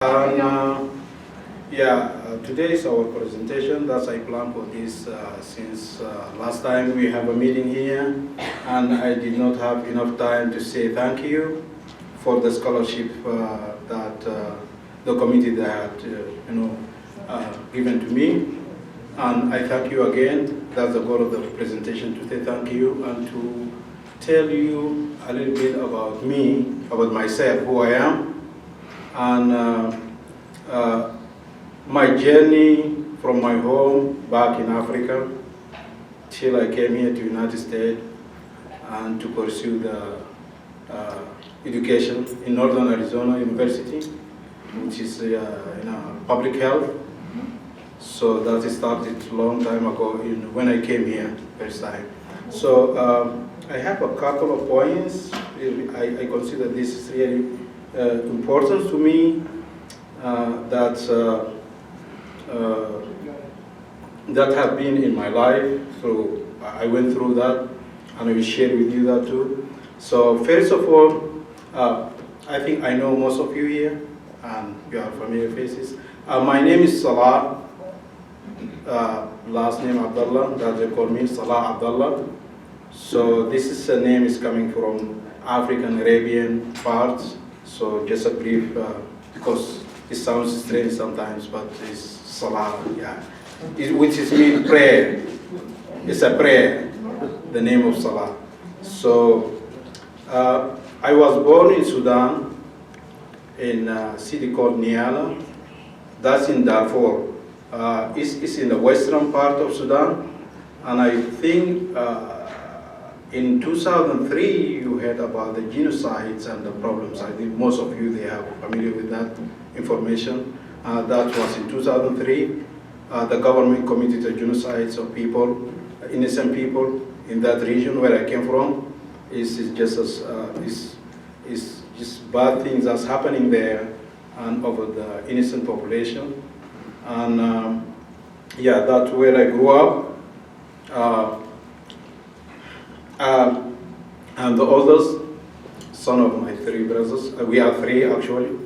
And today is our presentation. That's I planned for this since last time we have a meeting here, and I did not have enough time to say thank you for the scholarship that the committee that given to me. And I thank you again. That's the goal of the presentation, to say thank you and to tell you a little bit about me, about myself, who I am, and my journey from my home back in Africa till I came here to United States and to pursue the education in Northern Arizona University, which is in public health. So that started a long time ago when I came here first time. So I have a couple of points. I consider this is really important to me, that have been in my life. So I went through that, and I will share with you that too. So first of all, I think I know most of you here, and you are familiar faces. My name is Salah, last name Abdalla, that they call me Salah Abdalla. So this name is coming from African Arabian parts. So just a brief, because it sounds strange sometimes, but it's Salah, yeah. Which is mean prayer. It's a prayer, the name of Salah. So I was born in Sudan, in a city called Niala. That's in Darfur. It's in the western part of Sudan. And I think in 2003, you heard about the genocides and the problems. I think most of you, they are familiar with that information. That was in 2003. The government committed the genocides of people, innocent people in that region where I came from. It's just bad things that's happening there and over the innocent population. And that's where I grew up. And the oldest son of my three brothers. We are three actually,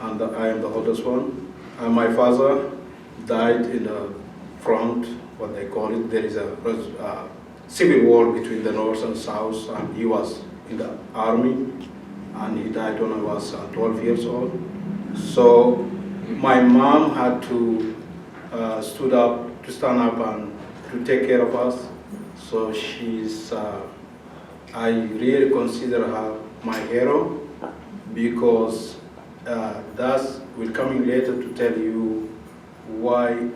and I am the oldest one. My father died in the front, what they call it. There is a civil war between the north and south, and he was in the army, and he died when I was 12 years old. So my mom had to stand up and to take care of us. So she's, I really consider her my hero, because that's will coming later to tell you why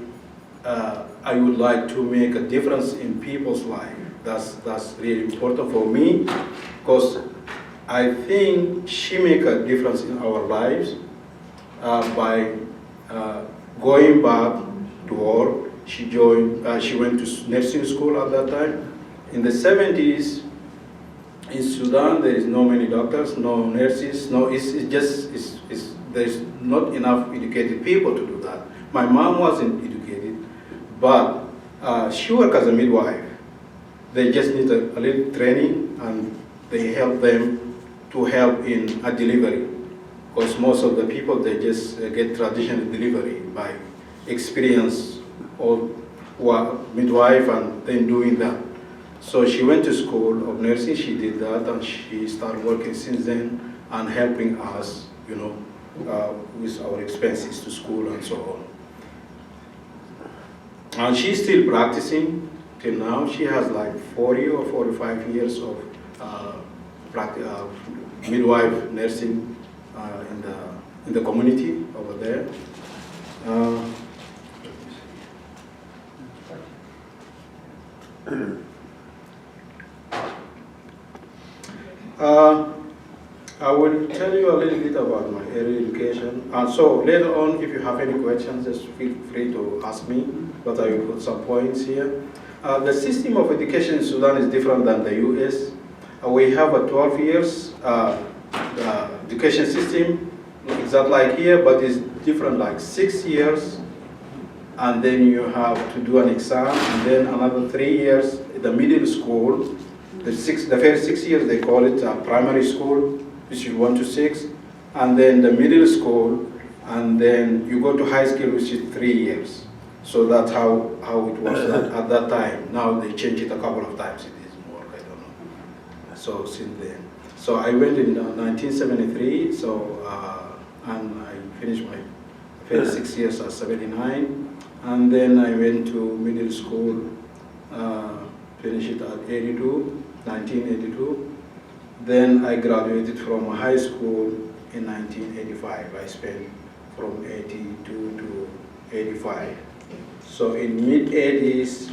I would like to make a difference in people's life. That's really important for me, because I think she make a difference in our lives by going back to work. She went to nursing school at that time. In the 70s, in Sudan, there is no many doctors, no nurses, there's not enough educated people to do that. My mom wasn't educated, but she worked as a midwife. They just need a little training, and they help them to help in a delivery. Because most of the people, they just get traditional delivery by experience or midwife and then doing that. So she went to school of nursing, she did that, and she started working since then and helping us, with our expenses to school and so on. And she's still practicing till now. She has like 40 or 45 years of midwife nursing in the community over there. I will tell you a little bit about my early education. And so later on, if you have any questions, just feel free to ask me, but I will put some points here. The system of education in Sudan is different than the US. We have a 12 years education system, exactly like here, but it's different, like 6 years. And then you have to do an exam, and then another 3 years in the middle school. The first 6 years, they call it primary school, which is 1 to 6. And then the middle school, and then you go to high school, which is 3 years. So that's how it was at that time. Now they changed it a couple of times. It is more, I don't know. So since then. So I went in 1973, and I finished my first 6 years at 79. And then I went to middle school, finished it at 1982. Then I graduated from high school in 1985. I spent from 82 to 85. So in mid-80s,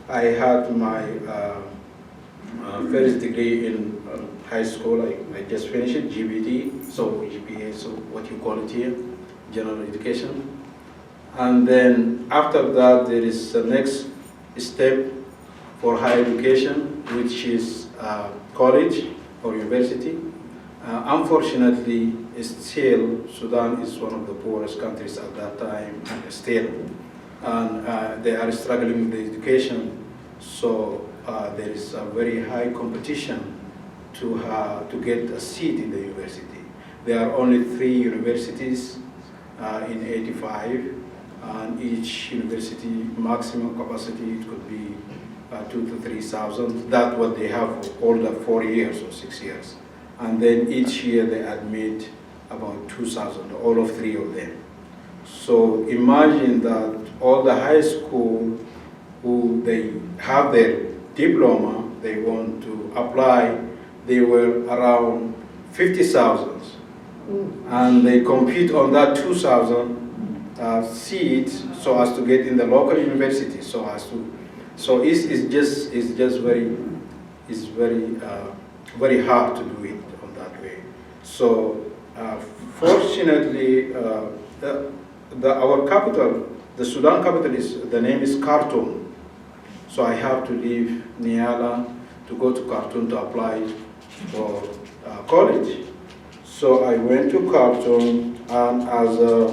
I had my first degree in high school. I just finished it, GBT, so GPA, so what you call it here, general education. And then after that, there is the next step for higher education, which is college or university. Unfortunately, still, Sudan is one of the poorest countries at that time, and still. And they are struggling with the education, so there is a very high competition to get a seat in the university. There are only 3 universities in 85, and each university maximum capacity it could be 2,000 to 3,000. That's what they have for all the 4 years or 6 years. And then each year they admit about 2,000, all of 3 of them. So imagine that all the high school who they have their diploma, they want to apply, they were around 50,000. And they compete on that 2,000 seats so as to get in the local university, so it's just very hard to do it on that way. So fortunately, our capital, the Sudan capital, the name is Khartoum. So I have to leave Niala to go to Khartoum to apply for college. So I went to Khartoum, and as a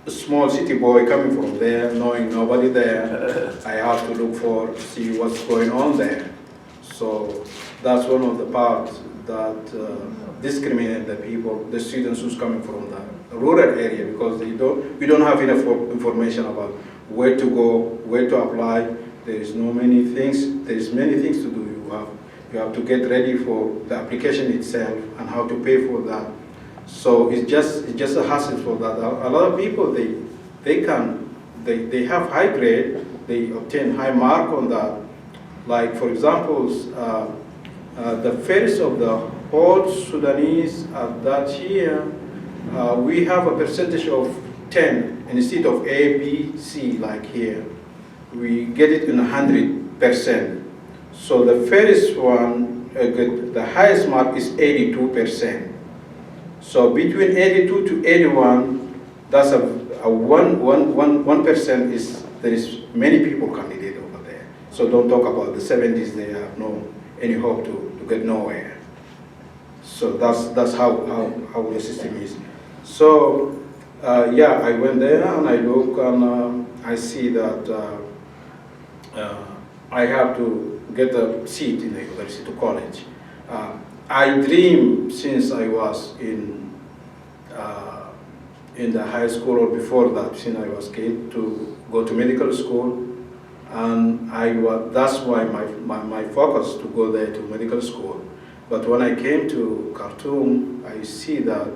small city boy coming from there, knowing nobody there, I have to see what's going on there. So that's one of the parts that discriminate the people, the students who's coming from the rural area, because we don't have enough information about where to go, where to apply. There's many things to do. You have to get ready for the application itself and how to pay for that. So it's just a hassle for that. A lot of people they have high grade, they obtain high mark on that. Like for example, the first of the whole Sudanese at that year, we have a percentage of 10 instead of A, B, C like here. We get it in 100%. So the first one, the highest mark is 82%. So between 82 to 81, that's a 1% is, there is many people candidate over there. So don't talk about the 70s, they have any hope to get nowhere. So that's how the system is. So yeah, I went there and I look and I see that I have to get a seat in the university to college. I dream since I was in the high school or before that, since I was a kid, to go to medical school, and that's why my focus to go there to medical school. But when I came to Khartoum, I see that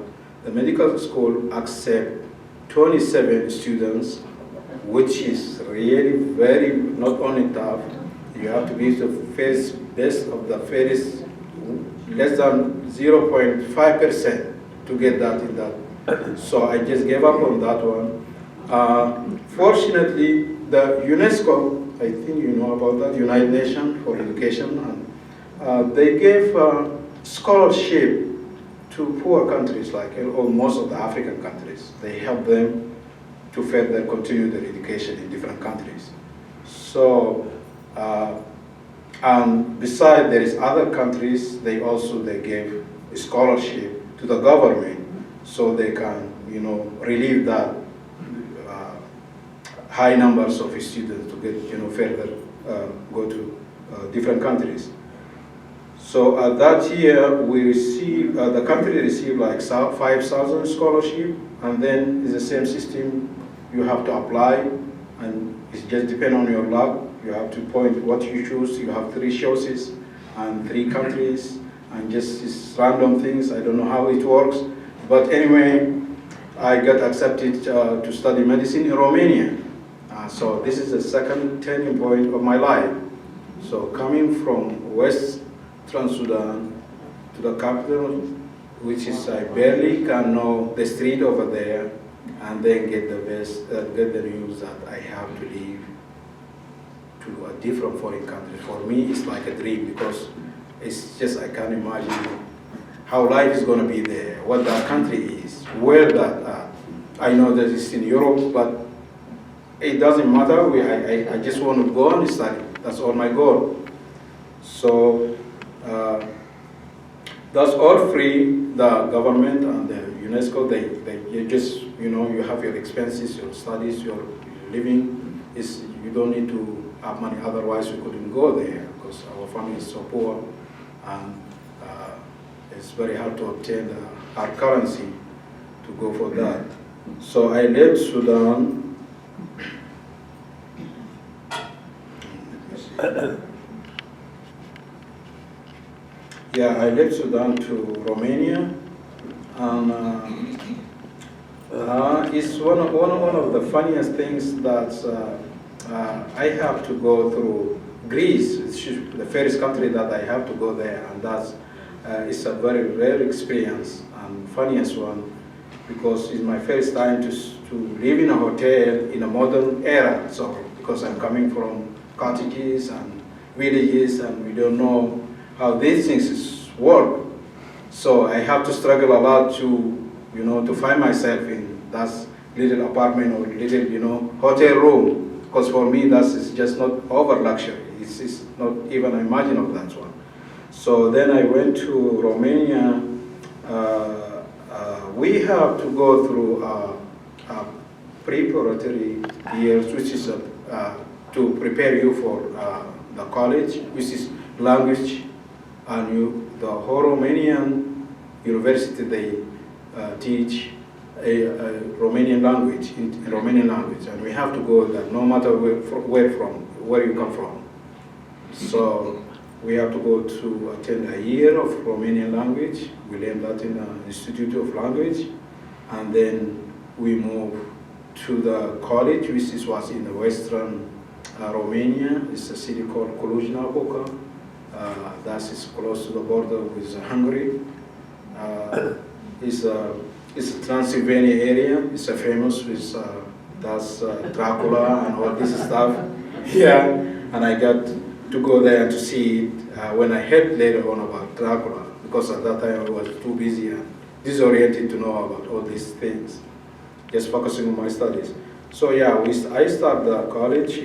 the medical school accept 27 students, which is really very not only tough. You have to be the first best of the first, less than 0.5% to get that in that. So I just gave up on that one. Fortunately, the UNESCO, I think you know about that, United Nations for Education, and they gave scholarship to poor countries like most of the African countries. They help them to further continue their education in different countries. So, and besides, there is other countries, they gave scholarship to the government so they can, relieve that high numbers of students to get, further go to different countries. So that year we received, the country received like 5,000 scholarship, and then it's the same system. You have to apply, and it just depends on your luck. You have to point what you choose. You have 3 choices and 3 countries, and just it's random things. I don't know how it works, but anyway, I got accepted to study medicine in Romania. So this is the second turning point of my life. So coming from West Sudan to the capital, which is I barely can know the street over there, and then get the news that I have to leave to a different foreign country. For me, it's like a dream, because it's just I can't imagine how life is going to be there, what that country is, where that. I know that it's in Europe, but it doesn't matter. I just want to go and study. That's all my goal. So that's all free. The government and the UNESCO, they just, you have your expenses, your studies, your living. You don't need to have money, otherwise we couldn't go there, because our family is so poor, and it's very hard to obtain the hard currency to go for that. So I left Sudan. Yeah, I left Sudan to Romania, and it's one of the funniest things that I have to go through Greece. It's the first country that I have to go there, and that's it's a very rare experience and funniest one, because it's my first time to live in a hotel in a modern era. So because I'm coming from cottages and villages, and we don't know how these things work. So I have to struggle a lot to, to find myself in that little apartment or little, hotel room. Because for me, that's just not over luxury. It's not even imagine of that one. So then I went to Romania. We have to go through a preparatory years, which is to prepare you for the college, which is language, and the whole Romanian university, they teach a Romanian language, in Romanian language, and we have to go there, no matter where you come from. So we have to go to attend a year of Romanian language. We learn that in the Institute of Language, and then we move to the college, which was in the western Romania. It's a city called Cluj-Napoca. That is close to the border with Hungary. It's a Transylvania area. It's a famous with that's Dracula and all this stuff. Yeah, and I got to go there to see it when I heard later on about Dracula, because at that time I was too busy and disoriented to know about all these things, just focusing on my studies. So yeah, I started the college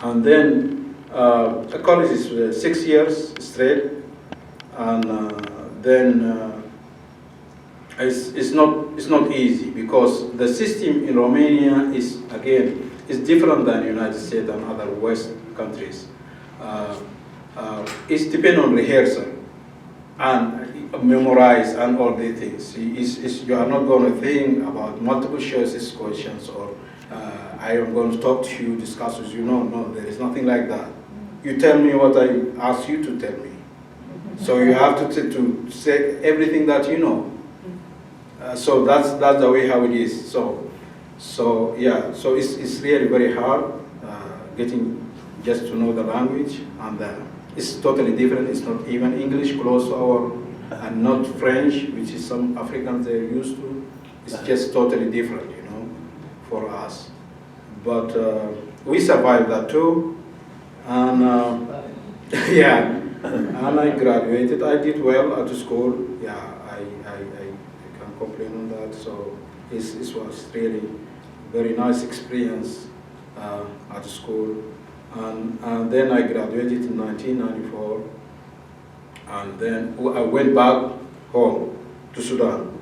and then the college is 6 years straight, and then it's not easy, because the system in Romania is different than United States and other West countries. It's depend on rehearsal and memorize and all these things. You are not going to think about multiple choices questions, or I am going to talk to you, discuss with you. No, there is nothing like that. You tell me what I ask you to tell me. So you have to say everything that you know. So that's the way how it is. So yeah, so it's really very hard getting just to know the language, and it's totally different. It's not even English close to our, and not French, which is some Africans they're used to. It's just totally different, for us. But we survived that too, and yeah, and I graduated. I did well at the school. Yeah, I can't complain on that. So it was really very nice experience at the school. And then I graduated in 1994, and then I went back home to Sudan.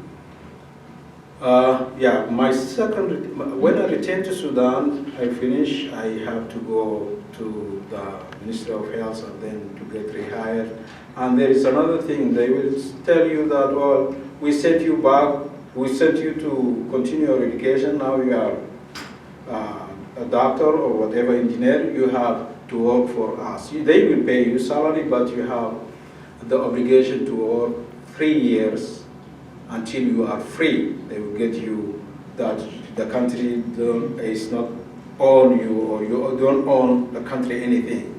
Yeah, when I returned to Sudan, I finished, I have to go to the Ministry of Health and then to get rehired. And there is another thing, they will tell you that, well, we sent you back, we sent you to continue your education, now you are a doctor or whatever engineer, you have to work for us. They will pay you salary, but you have the obligation to work 3 years until you are free. They will get you that the country is not own you, or you don't own the country anything.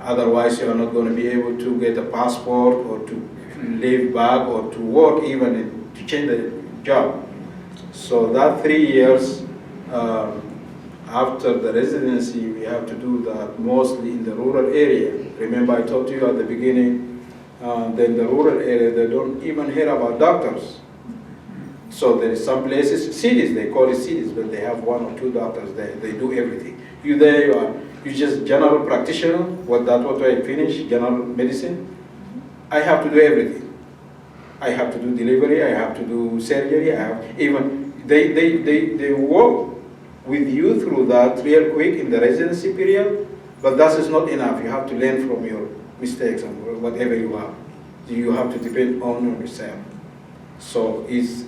Otherwise, you are not going to be able to get a passport or to live back or to work even to change the job. So that 3 years after the residency, we have to do that mostly in the rural area. Remember I told you at the beginning, then the rural area, they don't even hear about doctors. So there is some places, cities, they call it cities, but they have 1 or 2 doctors there. They do everything. You there, you just general practitioner. What I finish, general medicine. I have to do everything. I have to do delivery. I have to do surgery. They work with you through that real quick in the residency period. But that is not enough. You have to learn from your mistakes and whatever you have. You have to depend on yourself. So it's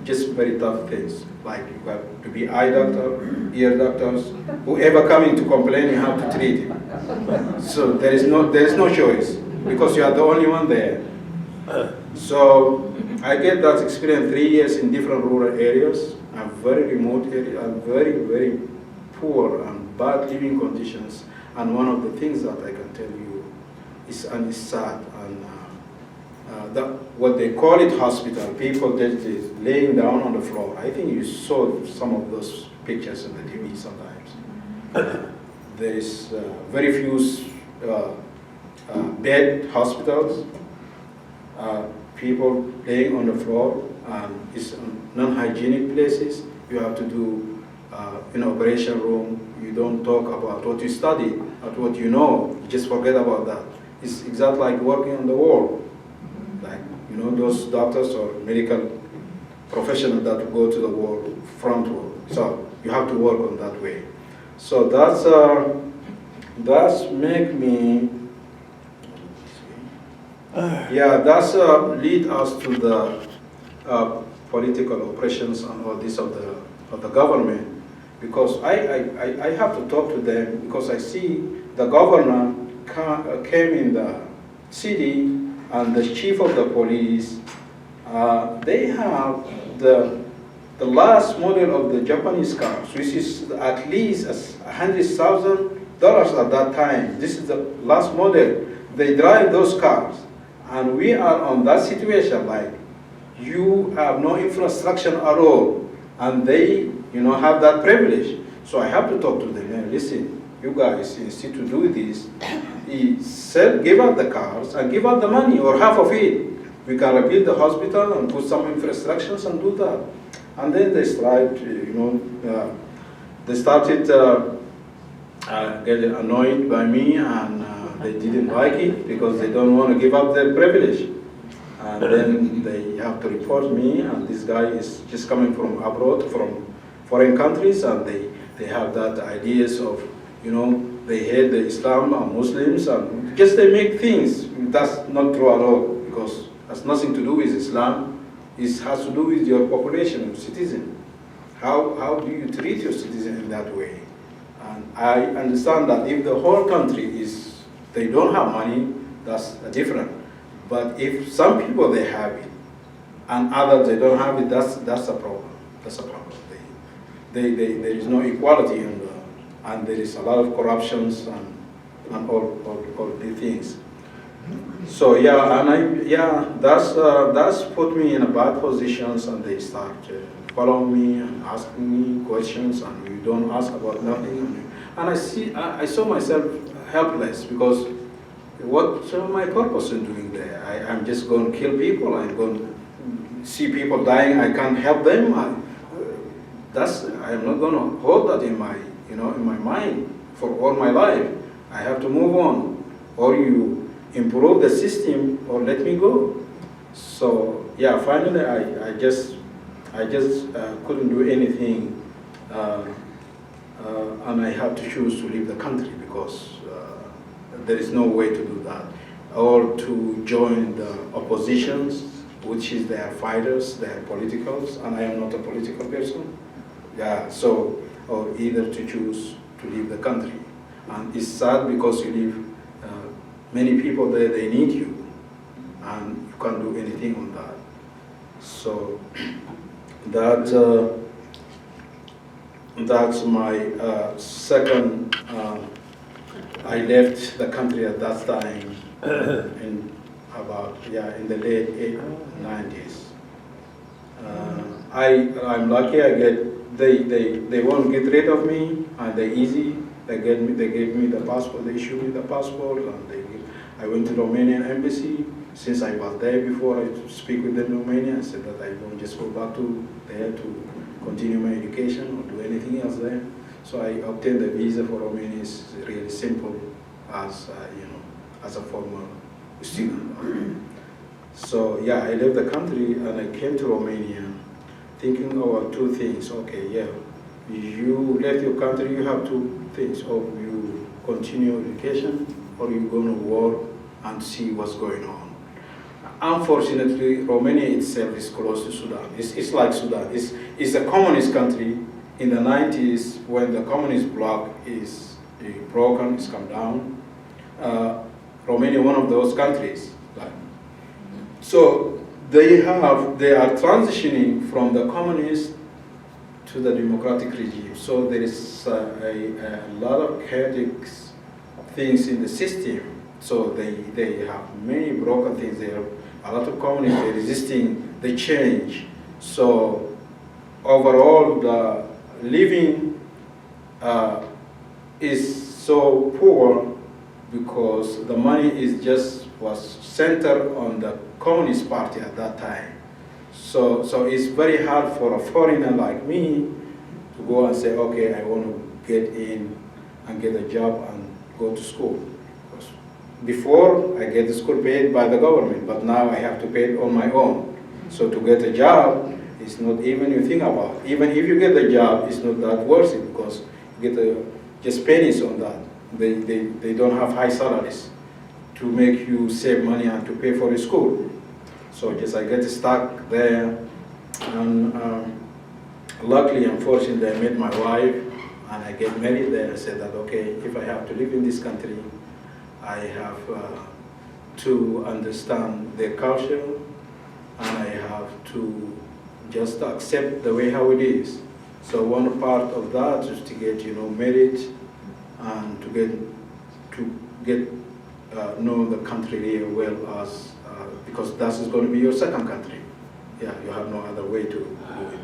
just very tough things. Like you have to be eye doctor, ear doctors. Whoever coming to complain, you have to treat him. So there is no choice because you are the only one there. So I get that experience 3 years in different rural areas and very remote areas and very poor and bad living conditions. And one of the things that I can tell you is, and it's sad, and what they call it hospital, people that is laying down on the floor. I think you saw some of those pictures on the TV sometimes. There is very few bed hospitals, people laying on the floor, and it's non-hygienic places. You have to do in operation room. You don't talk about what you study, not what you know. You just forget about that. It's exactly like working on the wall. Like, those doctors or medical professionals that go to the wall, front wall. So you have to work on that way. So that's make me, that's lead us to the political oppressions and all this of the government. Because I have to talk to them because I see the governor came in the city and the chief of the police, they have the last model of the Japanese cars, which is at least $100,000 at that time. This is the last model. They drive those cars. And we are on that situation, like you have no infrastructure at all. And they have that privilege. So I have to talk to them and listen, you guys, instead to do this, give out the cars and give out the money or half of it. We can rebuild the hospital and put some infrastructures and do that. And then they started, getting annoyed by me, and they didn't like it because they don't want to give up their privilege. And then they have to report me, and this guy is just coming from abroad, from foreign countries, and they have that ideas of, they hate the Islam and Muslims, and just they make things. That's not true at all, because it has nothing to do with Islam. It has to do with your population, your citizen. How do you treat your citizen in that way? And I understand that if the whole country they don't have money, that's different. But if some people they have it, and others they don't have it, that's a problem. That's a problem. There is no equality, and there is a lot of corruptions and all the things. So that's put me in a bad positions, and they start following me and asking me questions, and you don't ask about nothing. And I saw myself helpless, because what's my purpose in doing there? I'm just going to kill people. I'm going to see people dying. I can't help them. I'm not going to hold that in my mind for all my life. I have to move on, or you improve the system, or let me go. So finally I just I just couldn't do anything, and I had to choose to leave the country because there is no way to do that, or to join the oppositions, which is their fighters, their politicals, and I am not a political person. Yeah, so, or either to choose to leave the country. And it's sad because you leave many people there, they need you, and you can't do anything on that. So that's my second. I left the country at that time in in the late 90s. I'm lucky. They won't get rid of me, and they easy. They gave me the passport. They issued me the passport, and I went to the Romanian embassy. Since I was there before, I speak with them in Romania. I said that I don't just go back to there to continue my education or do anything else there. So I obtained a visa for Romania. It's really simple, as as a former student. So yeah, I left the country and I came to Romania, thinking about two things. Okay, yeah, you left your country. You have two things: or you continue education, or you go to war and see what's going on. Unfortunately, Romania itself is close to Sudan. It's like Sudan. It's a communist country. In the 90s, when the communist bloc is broken, it's come down, Romania, one of those countries. So they are transitioning from the communist to the democratic regime. So there is a lot of chaotic things in the system. So they have many broken things. There are a lot of communities resisting the change. So overall, the living is so poor because the money was centered on the Communist Party at that time. So it's very hard for a foreigner like me to go and say, okay, I want to get in and get a job and go to school. Before, I get the school paid by the government, but now I have to pay it on my own. So to get a job, it's not even you think about. Even if you get the job, it's not that worth it because you get just pennies on that. They don't have high salaries to make you save money and to pay for your school. So just I get stuck there, and luckily, unfortunately, I met my wife, and I get married there. I said that, okay, if I have to live in this country, I have to understand their culture, and I have to just accept the way how it is. So one part of that is to get married, and to get know the country really well, as because that is going to be your second country. Yeah, you have no other way to do it.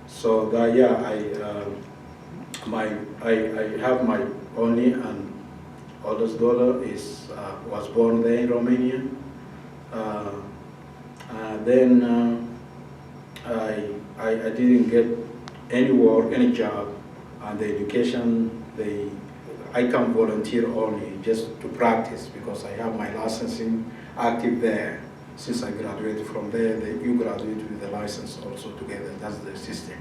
So that, yeah, I have my only and oldest daughter was born there in Romania. Then I didn't get any work, any job, and the education, I can volunteer only just to practice because I have my licensing active there. Since I graduated from there, you graduate with the license also together. That's the system.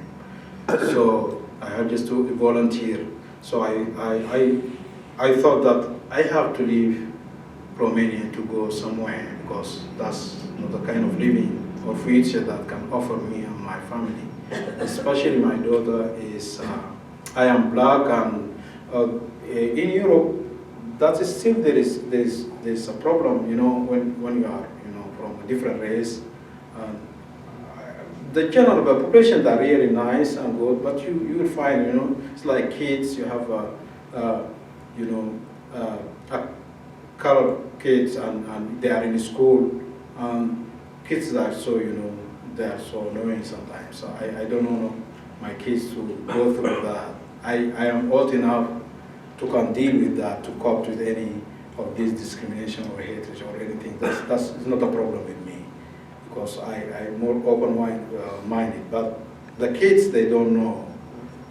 So I have just to volunteer. So I thought that I have to leave Romania to go somewhere because that's not the kind of living or future that can offer me and my family. Especially my daughter is, I am black, and in Europe, that is still there's a problem, when you are, from a different race. The general population are really nice and good, but you will find, it's like kids. You have, colored kids, and they are in school, and kids are so, they are so annoying sometimes. So I don't know my kids to go through that. I am old enough to can deal with that, to cope with any of this discrimination or hatred or anything. That's not a problem with me, because I'm more open-minded. But the kids, they don't know.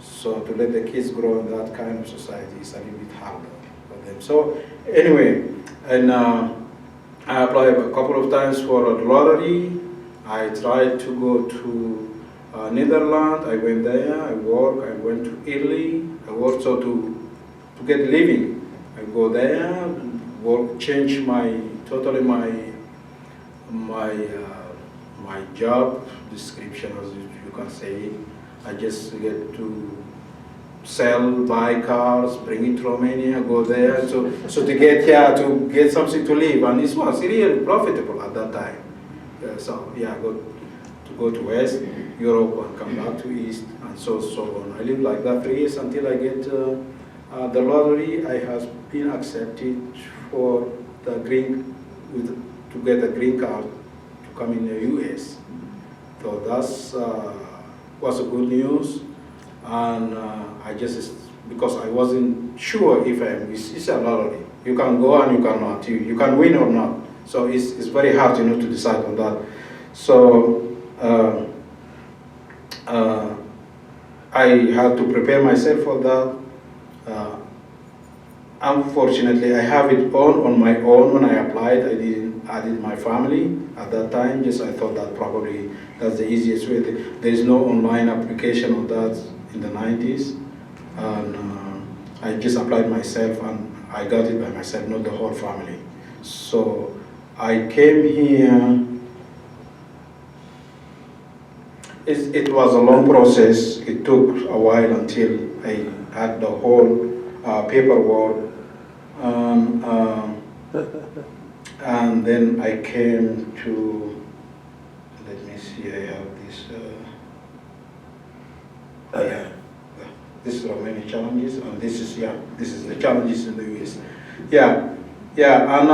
So to let the kids grow in that kind of society is a little bit harder for them. So anyway, and I applied a couple of times for a lottery. I tried to go to Netherlands, I went there, I worked, I went to Italy, I worked so to get living. I go there, work, change totally my job description, as you can say. I just get to sell, buy cars, bring it to Romania, go there, so to get here, to get something to live, and it was really profitable at that time. So yeah, go to West Europe and come back to East, and so on. I lived like that 3 years until I get the lottery. I have been accepted for the to get a green card to come in the U.S. So that's was a good news, and I just, because I wasn't sure if it's a lottery. You can go and you cannot. You can win or not. So it's very hard, to decide on that. So I had to prepare myself for that. Unfortunately, I have it on my own. When I applied, I didn't add my family at that time. Just I thought that probably that's the easiest way. There is no online application of that in the 90s, and I just applied myself, and I got it by myself, not the whole family. So I came here. It was a long process. It took a while until I had the whole paperwork, and then I came to, let me see, I have this, yeah, this is Romanian challenges, and this is the challenges in the US. Yeah, and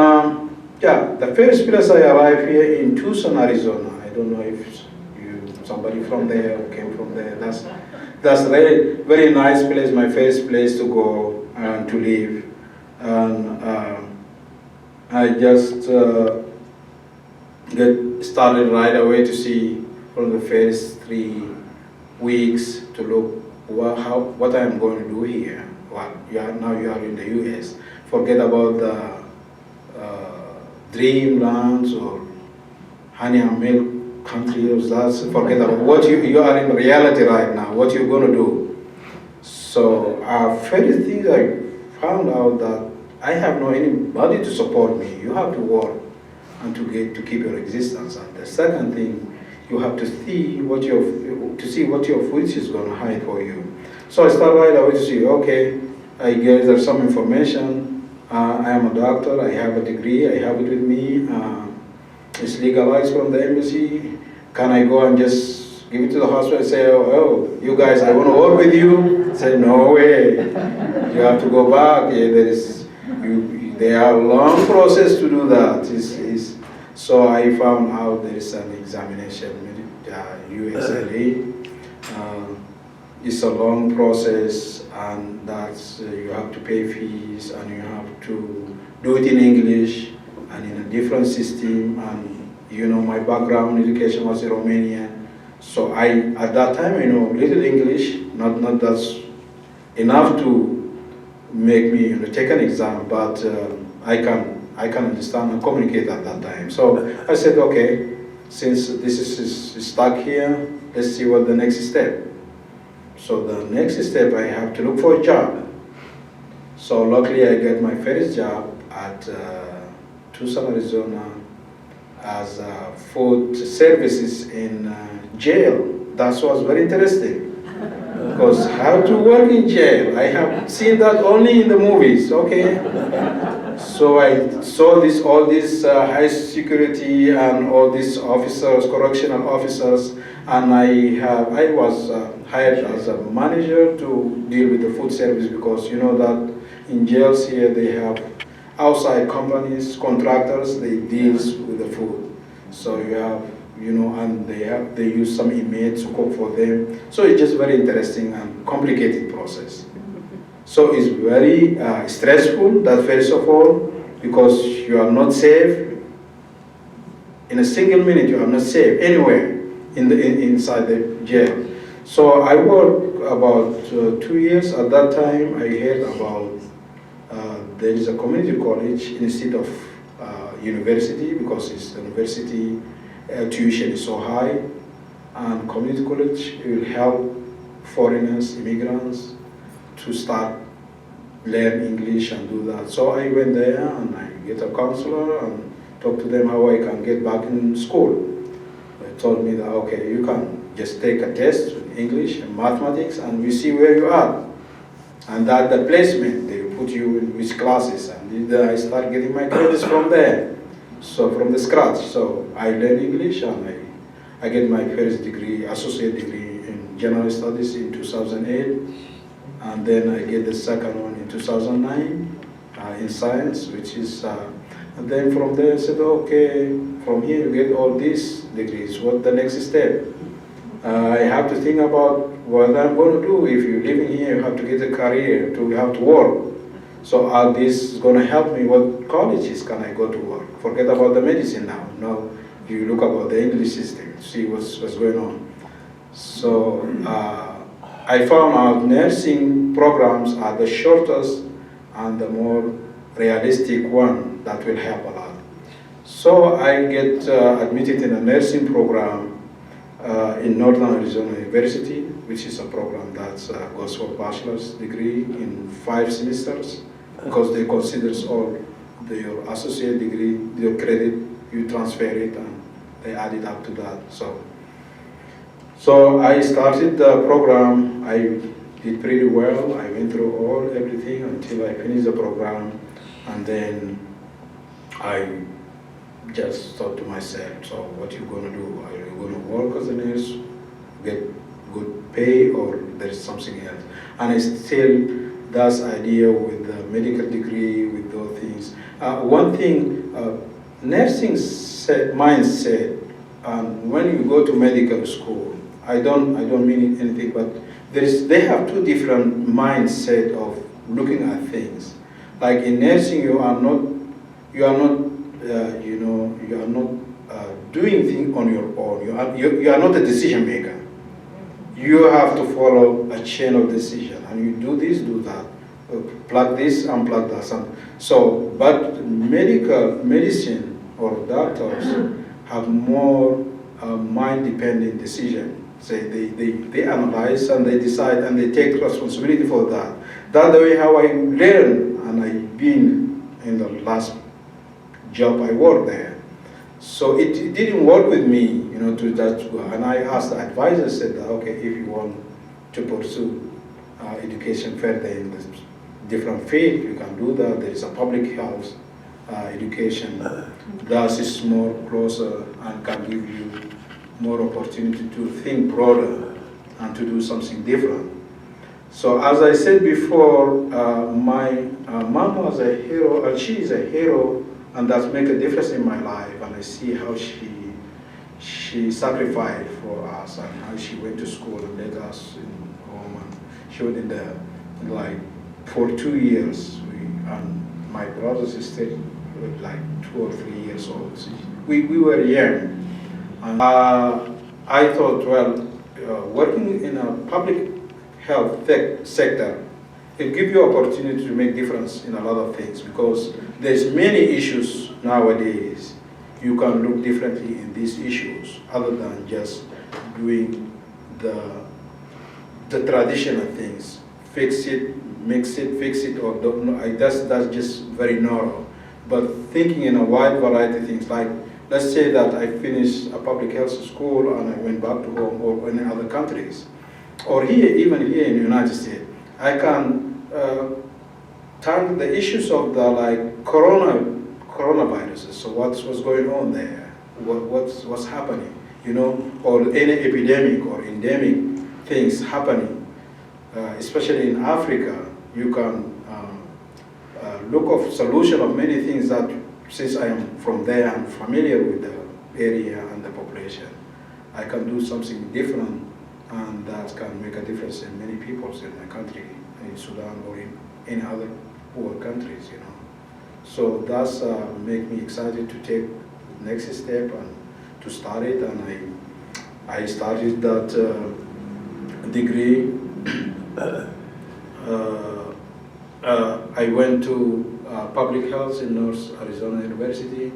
the first place I arrived here in Tucson, Arizona. I don't know if somebody from there who came from there. That's a very, very nice place, my first place to go and to live. And I just get started right away to see from the first 3 weeks to look what I'm going to do here. Now you are in the US. Forget about the dreamlands or honey and milk country of that. Forget about what you are in reality right now, what you're going to do. So first thing I found out that I have no anybody to support me. You have to work and to keep your existence. And the second thing, you have to see what your future is going to hide for you. So I started right away to see, okay, I gather some information. I am a doctor, I have a degree, I have it with me. It's legalized from the embassy. Can I go and just give it to the hospital and say, oh, you guys, I want to work with you? Say, no way. You have to go back. Yeah, there are a long process to do that. So I found out there is an examination with USLA. It's a long process, and that's you have to pay fees, and you have to do it in English and in a different system. And my background education was in Romania, so at that time I know little English, not that's enough to make me take an exam, but I can understand and communicate at that time. So I said, okay, since this is stuck here, let's see what the next step. So the next step, I have to look for a job. So luckily I get my first job at Tucson, Arizona, as food services in jail. That was very interesting. Because how to work in jail, I have seen that only in the movies, okay? So I saw all these high security and all these officers, correctional officers, and I was hired as a manager to deal with the food service, because you know that in jails here they have outside companies, contractors, they deal with the food. So you have, and they use some inmates to cook for them. So it's just very interesting and complicated process. So it's very stressful, that first of all, because you are not safe. In a single minute, you are not safe anywhere inside the jail. So I worked about 2 years. At that time, I heard about there is a community college instead of university, because it's the university tuition is so high. and community college will help foreigners, immigrants to start learn English and do that. So I went there and I get a counselor and talk to them how I can get back in school. They told me that, okay, you can just take a test in English and mathematics and we see where you are. And that the placement, they put you in which classes. And I start getting my credits from there. So from the scratch. So I learn English and I get my first degree, associate degree in general studies in 2008. And then I get the second one in 2009 in science, which is, and then from there I said, okay, from here you get all these degrees, what's the next step? I have to think about what I'm going to do. If you're living here, you have to get a career, you have to work. So all this is going to help me. What colleges can I go to work? Forget about the medicine now. Now you look about the English system, see what's going on. So I found out nursing programs are the shortest and the more realistic one that will help a lot. So I get admitted in a nursing program in Northern Arizona University, which is a program that goes for bachelor's degree in 5 semesters, because they consider all your associate degree, your credit, you transfer it and they add it up to that. So I started the program. I did pretty well. I went through everything until I finished the program, and then I just thought to myself, so what are you going to do? Are you going to work as a nurse, get good pay, or there is something else? And I still, that's idea with the medical degree, with those things. One thing, nursing mindset, when you go to medical school, I don't mean anything, but they have 2 different mindset of looking at things. Like in nursing, you are not doing things on your own. You are not a decision maker. You have to follow a chain of decision, and you do this, do that, plug this, unplug that. So, but medicine or doctors have more mind-dependent decision. They analyze and they decide and they take responsibility for that. That's the way how I learn, and I've been in the last job I worked there. So it didn't work with me, to that. And I asked the advisor, said, okay, if you want to pursue education further in the different field, you can do that. There is a public health education that is more closer and can give you more opportunity to think broader and to do something different. So as I said before, my mom was a hero, and she is a hero, and that's make a difference in my life. And I see how she sacrificed for us, and how she went to school and led us in home. And she was in there like for 2 years. And my brothers and sisters were like 2 or 3 years old. So we were young. And I thought, well, working in a public health sector, it gives you opportunity to make difference in a lot of things, because there's many issues nowadays. You can look differently in these issues other than just doing the traditional things. Fix it, mix it, fix it, or don't know. That's just very narrow. But thinking in a wide variety of things, like let's say that I finished a public health school and I went back to home, or in other countries, or even here in the United States, I can tackle the issues of the coronaviruses. So what's going on there? What's happening? Or any epidemic or endemic things happening, especially in Africa. You can look of solution of many things that, since I am from there, I'm familiar with the area and the population. I can do something different, and that can make a difference in many peoples in my country, in Sudan or in any other poor countries, So that's make me excited to take the next step and to start it. And I started that degree. I went to public health in North Arizona University,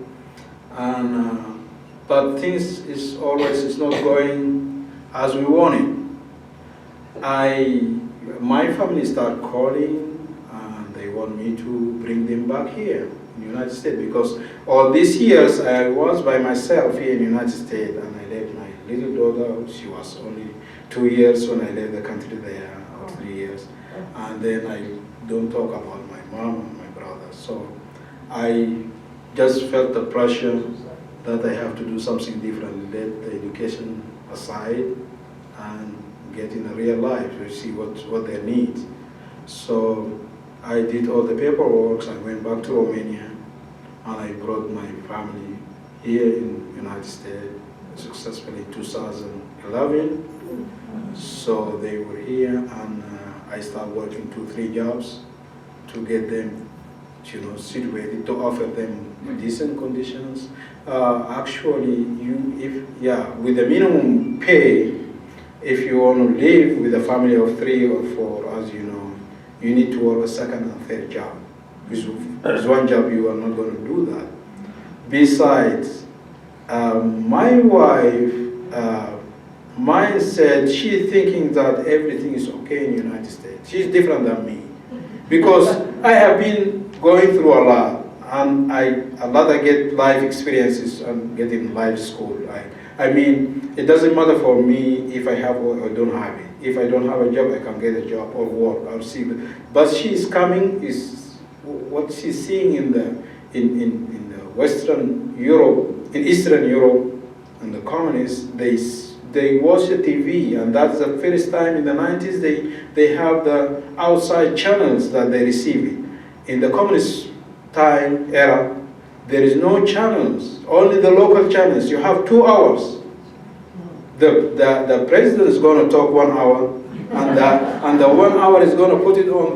and but things is not going as we wanted. My family started calling, and they want me to bring them back here in the United States, because all these years I was by myself here in the United States, and I left my little daughter. She was only 2 years when I left the country there, or 3 years, and then I don't talk about my mom and my brother. So I just felt the pressure that I have to do something different, let the education aside and get in a real life to see what they need. So I did all the paperwork. I went back to Romania, and I brought my family here in the United States successfully in 2011. So they were here, and I started working 2-3 jobs to get them, situated, to offer them decent conditions. Actually, with the minimum pay, if you want to live with a family of 3 or 4, as you know, you need to work a second and third job. With one job, you are not going to do that. Besides, my wife mindset, she's thinking that everything is okay in the United States. She's different than me, because I have been going through a lot, and I get life experiences and get in life school. I mean, it doesn't matter for me if I have or I don't have it. If I don't have a job, I can get a job or work. I'll see. But she's coming, is what she's seeing in the Western Europe, in Eastern Europe, and the communists. They watch the TV, and that's the first time in the 90s they have the outside channels that they receive it. In the communist time era, there is no channels, only the local channels. You have 2 hours. The president is going to talk 1 hour, and the 1 hour is going to put it on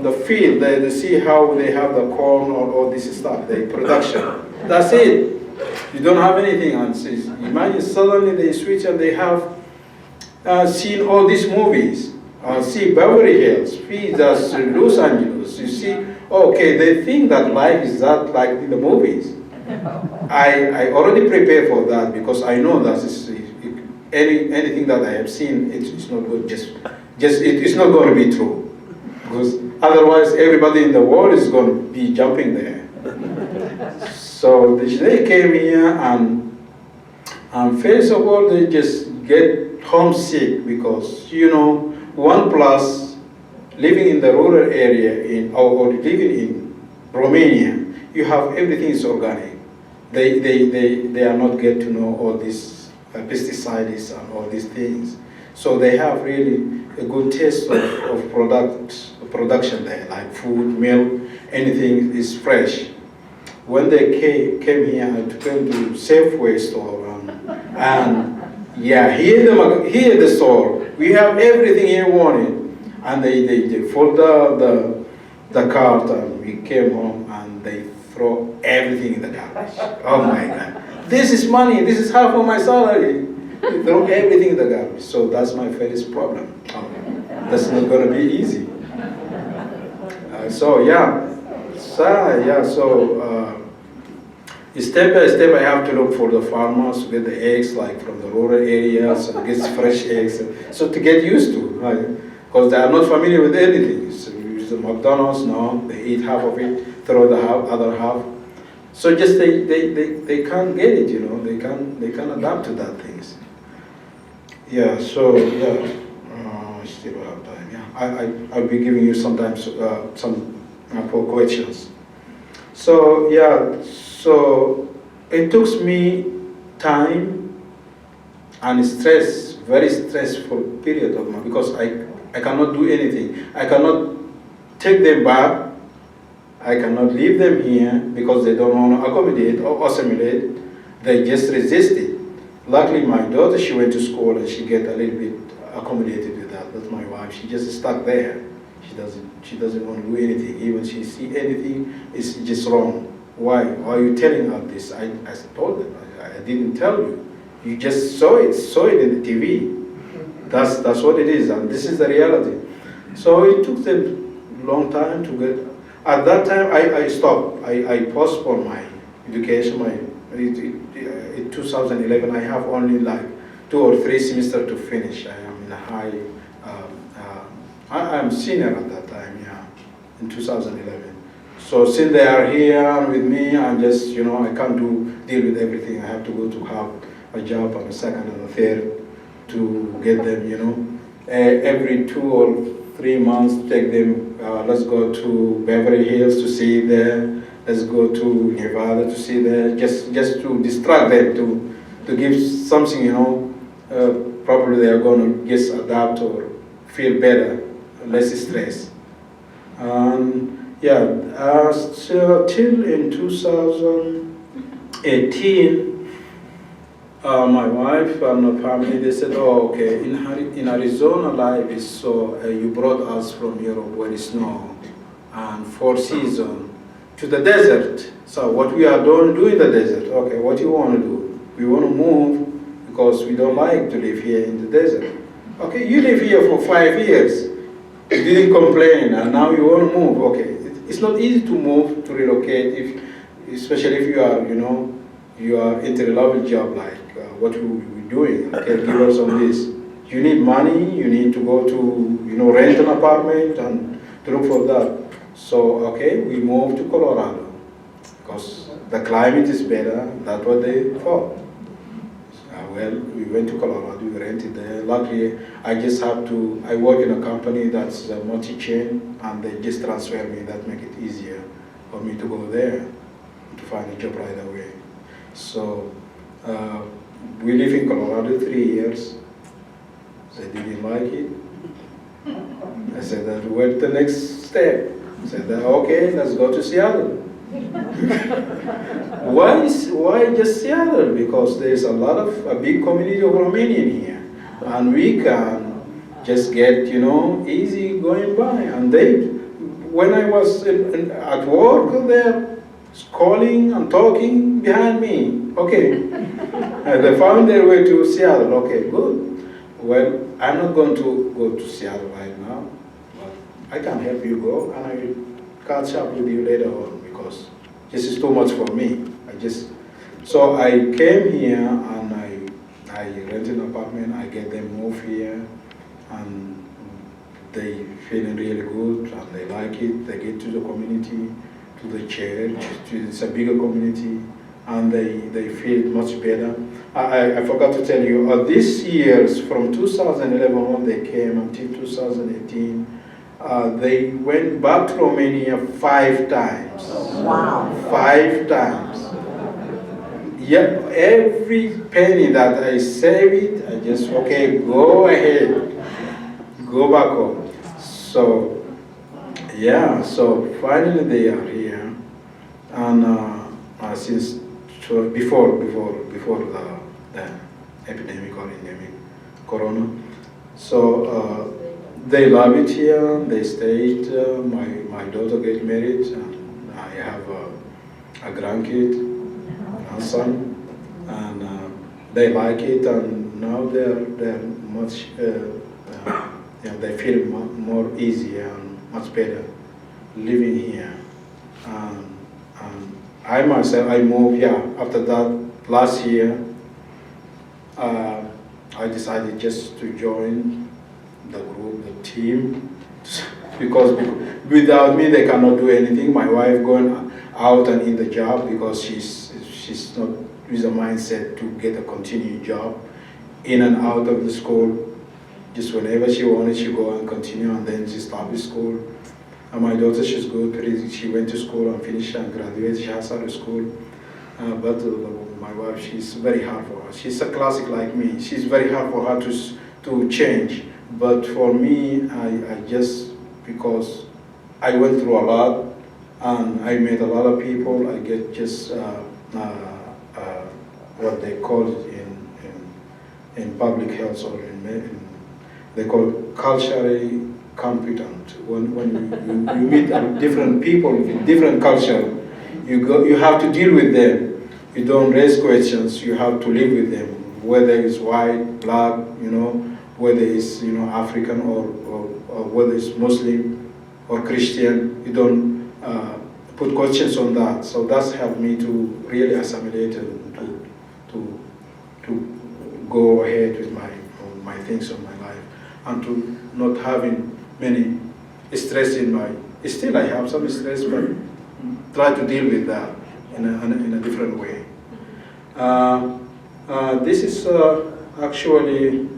the field. They see how they have the corn or all this stuff, the production. That's it. You don't have anything. And imagine suddenly they switch and they have seen all these movies. See Beverly Hills, see Los Angeles. You see, okay, they think that life is that like in the movies. I already prepare for that, because I know that anything that I have seen, it's not good. It's not going to be true, because otherwise everybody in the world is going to be jumping there. So they came here, and first of all they just get homesick, because 1+ living in the rural area or living in Romania, you have everything is organic. They are not get to know all these pesticides and all these things. So they have really a good taste of production there, like food, milk, anything is fresh. When they came here, I took them to Safeway store, and here the store. We have everything you wanted. And they fold the cart, and we came home, and they throw everything in the garbage. Oh my God. This is money, this is half of my salary. They throw everything in the garbage. So that's my first problem. That's not going to be easy. So step by step, I have to look for the farmers to get the eggs, like from the rural areas, and get fresh eggs. So to get used to, because they are not familiar with anything. So you use the McDonald's, no, they eat half of it, throw the other half. So just they can't get it, they can't adapt to that things. Yeah. So I still have time. Yeah, I'll be giving you sometimes some for questions. So so it took me time and stress, very stressful period of my, because I cannot do anything. I cannot take them back. I cannot leave them here because they don't want to accommodate or assimilate. They just resist it. Luckily, my daughter, she went to school and she get a little bit accommodated with that. That's my wife. She just stuck there. She doesn't want to do anything. Even she see anything, it's just wrong. Why are you telling her this? I told them. I didn't tell you. You just saw it in the TV. That's what it is, and this is the reality. So it took them a long time to get. At that time, I stopped. I postponed my education. In 2011, I have only like 2 or 3 semesters to finish. I am in a high, I'm senior at that time, yeah, in 2011. So since they are here with me, I'm just, I can't deal with everything. I have to go to have a job and a second and a third to get them, every 2 or 3 months, take them, let's go to Beverly Hills to see there, let's go to Nevada to see there, just to distract them, to give something, probably they are going to just adapt or feel better, less stress. Yeah, so till in 2018, my wife and my family, they said, oh, okay, in Arizona life is so, you brought us from Europe where it's snow and 4 seasons to the desert. So what we are doing in the desert, okay, what you want to do? We want to move because we don't like to live here in the desert. Okay, you live here for 5 years, you didn't complain, and now you want to move. Okay, it's not easy to move, to relocate, especially if you are, you are entry-level job like what we're doing, caregivers on this. You need money, you need to go to, rent an apartment and to look for that. So, okay, we moved to Colorado because the climate is better. That's what they thought. Well, we went to Colorado, we rented there. Luckily, I work in a company that's a multi-chain, and they just transfer me. That make it easier for me to go there to find a job right away. So we live in Colorado 3 years. They didn't like it. I said, what's the next step? I said, okay, let's go to Seattle. Why just Seattle? Because there's a big community of Romanian here, and we can just get, easy going by. And when I was at work, they're calling and talking behind me. Okay, they found their way to Seattle. Okay, good. Well, I'm not going to go to Seattle right now, but I can help you go, and I will catch up with you later on because this is too much for me. So I came here and I rent an apartment. I get them move here, and they feeling really good and they like it. They get to the community, to the church. It's a bigger community, and they feel much better. I forgot to tell you, this years from 2011 when they came until 2018, they went back to Romania 5 times. Wow. 5 times. Yeah, every penny that I save it, I just, okay, go ahead, go back home. So, yeah, so finally they are here, and since before the epidemic or endemic, Corona, so they love it here. They stayed. My daughter get married, and I have a grandson, and they like it. And now they're much. They feel more easy and much better living here. And I myself, I moved. Yeah, after that last year, I decided just to join the group, the team, because without me they cannot do anything. My wife going out and in the job because she's not with a mindset to get a continuing job, in and out of the school. Just whenever she wanted, she go and continue, and then she stopped school. And my daughter, she's good. She went to school and finished and graduated. She has started school. But my wife, she's very hard for her. She's a classic like me. She's very hard for her to change. But for me, I just, because I went through a lot, and I met a lot of people, I get just what they call it in public health, or they call it culturally competent. When you meet different people with different culture, you have to deal with them. You don't raise questions, you have to live with them, whether it's white, black, whether it's African or whether it's Muslim or Christian. You don't put questions on that. So that's helped me to really assimilate and to go ahead with my things of my life, and to not having many stress in my. Still, I have some stress, but try to deal with that in a different way. This is actually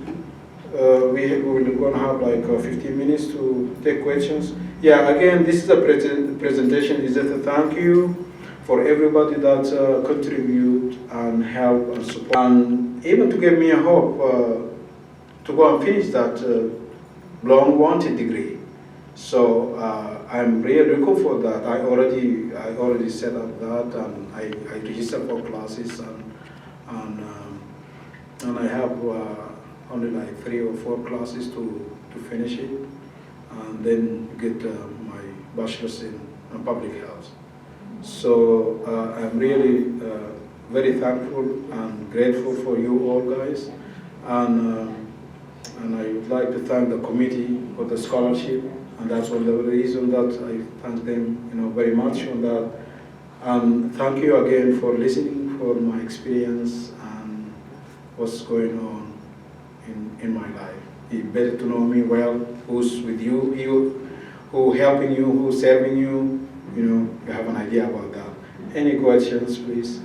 we will going to have like 15 minutes to take questions. Yeah, again, this is a presentation. Is a thank you for everybody that contribute and help and support, and even to give me a hope to go and finish that long wanted degree. So I'm really looking for that. I already set up that, and I registered for classes, and I have only like 3 or 4 classes to finish it, and then get my bachelor's in public health. So I'm really very thankful and grateful for you all guys, and I would like to thank the committee for the scholarship, and that's one of the reason that I thank them, very much on that. And thank you again for listening for my experience and what's going on in my life. It's better to know me well, who's with you, who helping you, who's serving you. You have an idea about that. Any questions, please?